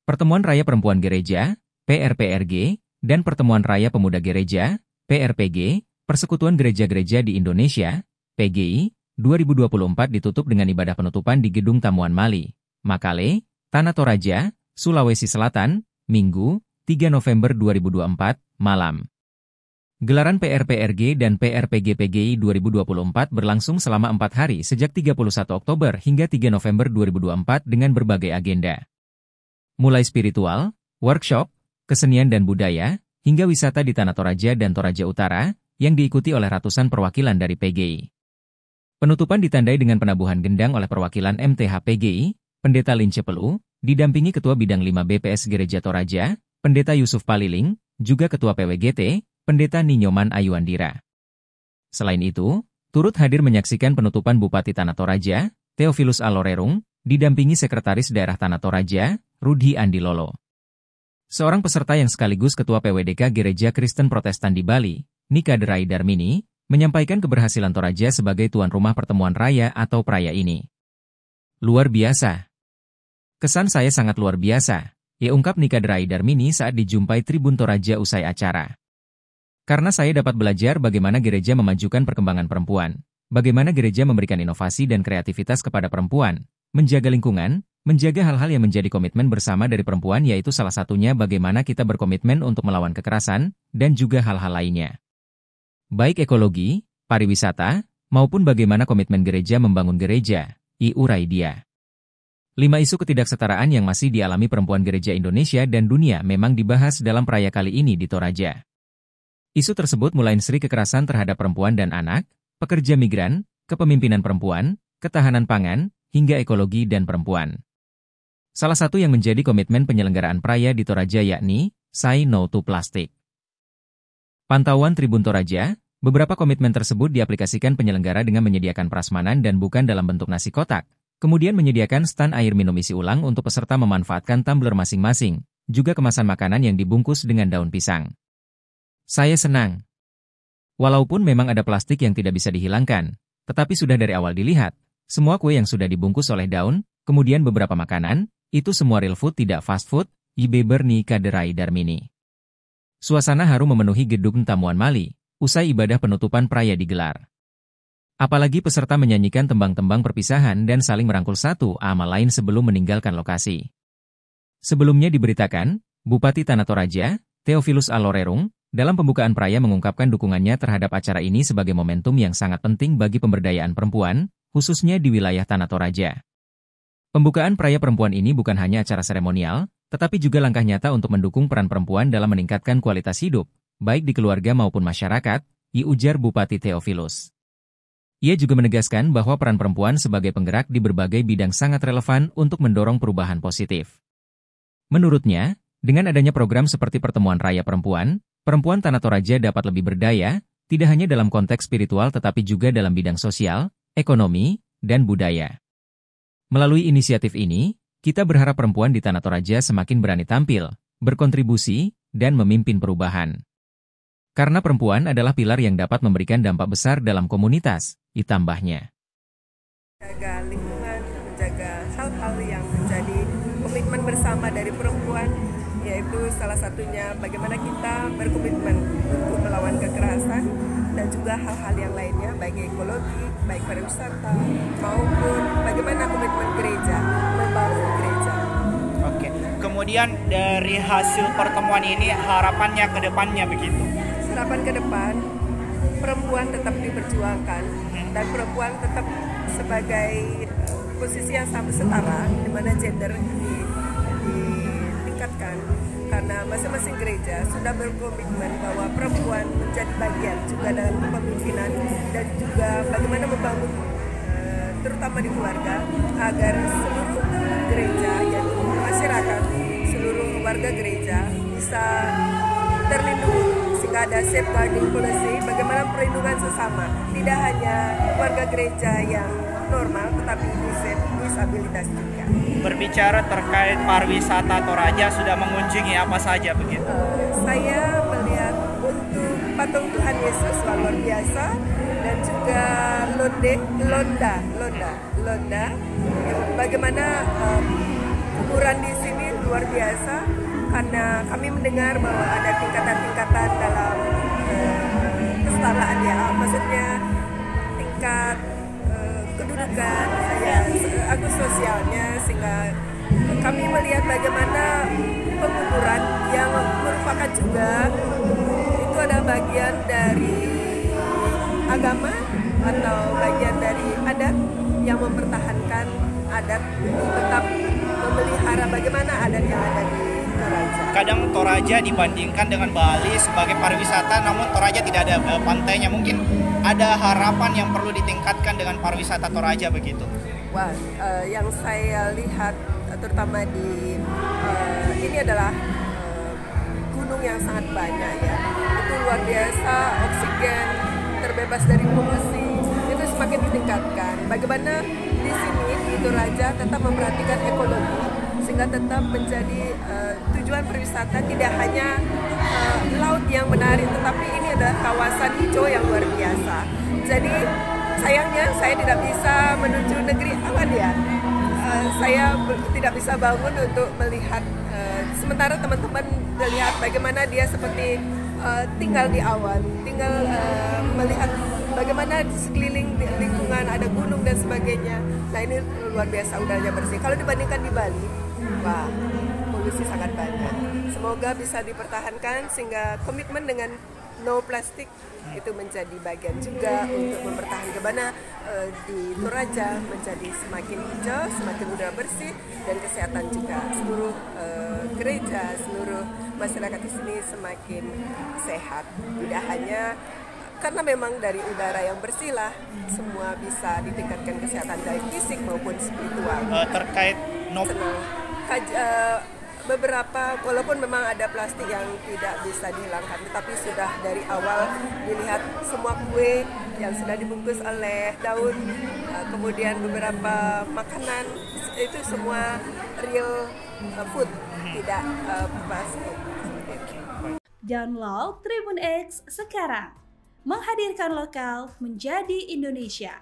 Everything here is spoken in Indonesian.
Pertemuan Raya Perempuan Gereja, PRPRG, dan Pertemuan Raya Pemuda Gereja, PRPG, Persekutuan Gereja-Gereja di Indonesia, PGI, 2024 ditutup dengan ibadah penutupan di Gedung Tamuan Mali, Makale, Tanah Toraja, Sulawesi Selatan, Minggu, 3 November 2024, malam. Gelaran PRPRG dan PRPG PGI 2024 berlangsung selama 4 hari sejak 31 Oktober hingga 3 November 2024 dengan berbagai agenda. Mulai spiritual, workshop, kesenian dan budaya, hingga wisata di Tanah Toraja dan Toraja Utara, yang diikuti oleh ratusan perwakilan dari PGI. Penutupan ditandai dengan penabuhan gendang oleh perwakilan MTH PGI, Pendeta Lince Pelu, didampingi Ketua Bidang 5 BPS Gereja Toraja, Pendeta Yusuf Paliling, juga Ketua PWGT, Pendeta Ninyoman Ayuandira. Selain itu, turut hadir menyaksikan penutupan Bupati Tanah Toraja, Theophilus Alorerung, didampingi Sekretaris Daerah Tanah Toraja, Rudi Andilolo. Seorang peserta yang sekaligus Ketua PWDK Gereja Kristen Protestan di Bali, Nika Derai Darmini, menyampaikan keberhasilan Toraja sebagai tuan rumah pertemuan raya atau praya ini. Luar biasa. Kesan saya sangat luar biasa, ya ungkap Nika Derai Darmini saat dijumpai Tribun Toraja usai acara. Karena saya dapat belajar bagaimana gereja memajukan perkembangan perempuan, bagaimana gereja memberikan inovasi dan kreativitas kepada perempuan, menjaga lingkungan, menjaga hal-hal yang menjadi komitmen bersama dari perempuan yaitu salah satunya bagaimana kita berkomitmen untuk melawan kekerasan, dan juga hal-hal lainnya. Baik ekologi, pariwisata, maupun bagaimana komitmen gereja membangun gereja, iurai dia. 5 isu ketidaksetaraan yang masih dialami perempuan gereja Indonesia dan dunia memang dibahas dalam peraya kali ini di Toraja. Isu tersebut mulai dari kekerasan terhadap perempuan dan anak, pekerja migran, kepemimpinan perempuan, ketahanan pangan, hingga ekologi dan perempuan. Salah satu yang menjadi komitmen penyelenggaraan peraya di Toraja yakni, Say No to Plastic. Pantauan Tribun Toraja, beberapa komitmen tersebut diaplikasikan penyelenggara dengan menyediakan prasmanan dan bukan dalam bentuk nasi kotak, kemudian menyediakan stand air minum isi ulang untuk peserta memanfaatkan tumbler masing-masing, juga kemasan makanan yang dibungkus dengan daun pisang. Saya senang. Walaupun memang ada plastik yang tidak bisa dihilangkan, tetapi sudah dari awal dilihat, semua kue yang sudah dibungkus oleh daun, kemudian beberapa makanan, itu semua real food tidak fast food, Ibeber Nika Derai Darmini. Suasana haru memenuhi Gedung Tamuan Mali, usai ibadah penutupan peraya digelar. Apalagi peserta menyanyikan tembang-tembang perpisahan dan saling merangkul satu sama lain sebelum meninggalkan lokasi. Sebelumnya diberitakan, Bupati Tanah Toraja, Theophilus Alorerung, dalam pembukaan peraya mengungkapkan dukungannya terhadap acara ini sebagai momentum yang sangat penting bagi pemberdayaan perempuan, khususnya di wilayah Tanah Toraja. Pembukaan peraya perempuan ini bukan hanya acara seremonial, tetapi juga langkah nyata untuk mendukung peran perempuan dalam meningkatkan kualitas hidup, baik di keluarga maupun masyarakat, ujar Bupati Theophilus. Ia juga menegaskan bahwa peran perempuan sebagai penggerak di berbagai bidang sangat relevan untuk mendorong perubahan positif. Menurutnya, dengan adanya program seperti Pertemuan Raya Perempuan, perempuan Tanah Toraja dapat lebih berdaya, tidak hanya dalam konteks spiritual tetapi juga dalam bidang sosial, ekonomi, dan budaya. Melalui inisiatif ini, kita berharap perempuan di Tanah Toraja semakin berani tampil, berkontribusi, dan memimpin perubahan. Karena perempuan adalah pilar yang dapat memberikan dampak besar dalam komunitas, ditambahnya. Menjaga lingkungan, menjaga hal-hal yang menjadi komitmen bersama dari perempuan, yaitu salah satunya bagaimana kita berkomitmen untuk melawan kekerasan dan juga hal-hal yang lainnya, baik ekologi, baik pariwisata, maupun bagaimana komitmen gereja, membangun gereja. Oke, kemudian dari hasil pertemuan ini harapannya ke depannya begitu? Harapan ke depan, perempuan tetap diperjuangkan dan perempuan tetap sebagai posisi yang sama setara, di mana gender ditingkatkan. Karena masing-masing gereja sudah berkomitmen bahwa perempuan menjadi bagian juga dalam kepemimpinan dan juga bagaimana membangun terutama di keluarga agar seluruh gereja dan masyarakat, seluruh warga gereja bisa terlindungi sehingga ada safeguarding policy bagaimana perlindungan sesama, tidak hanya warga gereja yang normal tetapi disabilitas juga. Berbicara terkait pariwisata, Toraja sudah mengunjungi apa saja begitu? Saya melihat untuk patung Tuhan Yesus luar biasa dan juga Londa. Bagaimana kuburan di sini luar biasa karena kami mendengar bahwa ada tingkatan-tingkatan dalam kesetaraan ya, maksudnya tingkat kedudukan ya, agus sosialnya, sehingga kami melihat bagaimana pengukuran yang merupakan juga itu adalah bagian dari agama atau bagian dari adat yang mempertahankan adat, tetap memelihara bagaimana adat yang ada di Toraja. Kadang Toraja dibandingkan dengan Bali sebagai pariwisata, namun Toraja tidak ada pantainya. Mungkin ada harapan yang perlu ditingkatkan dengan pariwisata Toraja begitu? Wah, yang saya lihat terutama di ini adalah gunung yang sangat banyak ya. Itu luar biasa, oksigen, terbebas dari polusi, itu semakin ditingkatkan. Bagaimana di sini di Toraja tetap memperhatikan ekologi sehingga tetap menjadi tujuan perwisata, tidak hanya laut yang menarik, tetapi ini adalah kawasan hijau yang luar biasa. Jadi sayangnya saya tidak bisa menuju negeri awan ya. Saya tidak bisa bangun untuk melihat, sementara teman-teman melihat bagaimana dia seperti tinggal di awan, tinggal melihat bagaimana di sekeliling lingkungan ada gunung dan sebagainya. Nah ini luar biasa, udaranya bersih. Kalau dibandingkan di Bali, wah, polusi sangat banyak. Semoga bisa dipertahankan sehingga komitmen dengan no plastik itu menjadi bagian juga untuk mempertahankan bagaimana di Toraja menjadi semakin hijau, semakin udara bersih, dan kesehatan juga. Seluruh gereja, seluruh masyarakat di sini semakin sehat. Tidak hanya karena memang dari udara yang bersih lah semua bisa ditingkatkan kesehatan baik fisik maupun spiritual. Terkait beberapa, walaupun memang ada plastik yang tidak bisa dihilangkan, tetapi sudah dari awal dilihat semua kue yang sudah dibungkus oleh daun, kemudian beberapa makanan itu semua real food, tidak plastik. Download Tribun X sekarang, menghadirkan lokal menjadi Indonesia.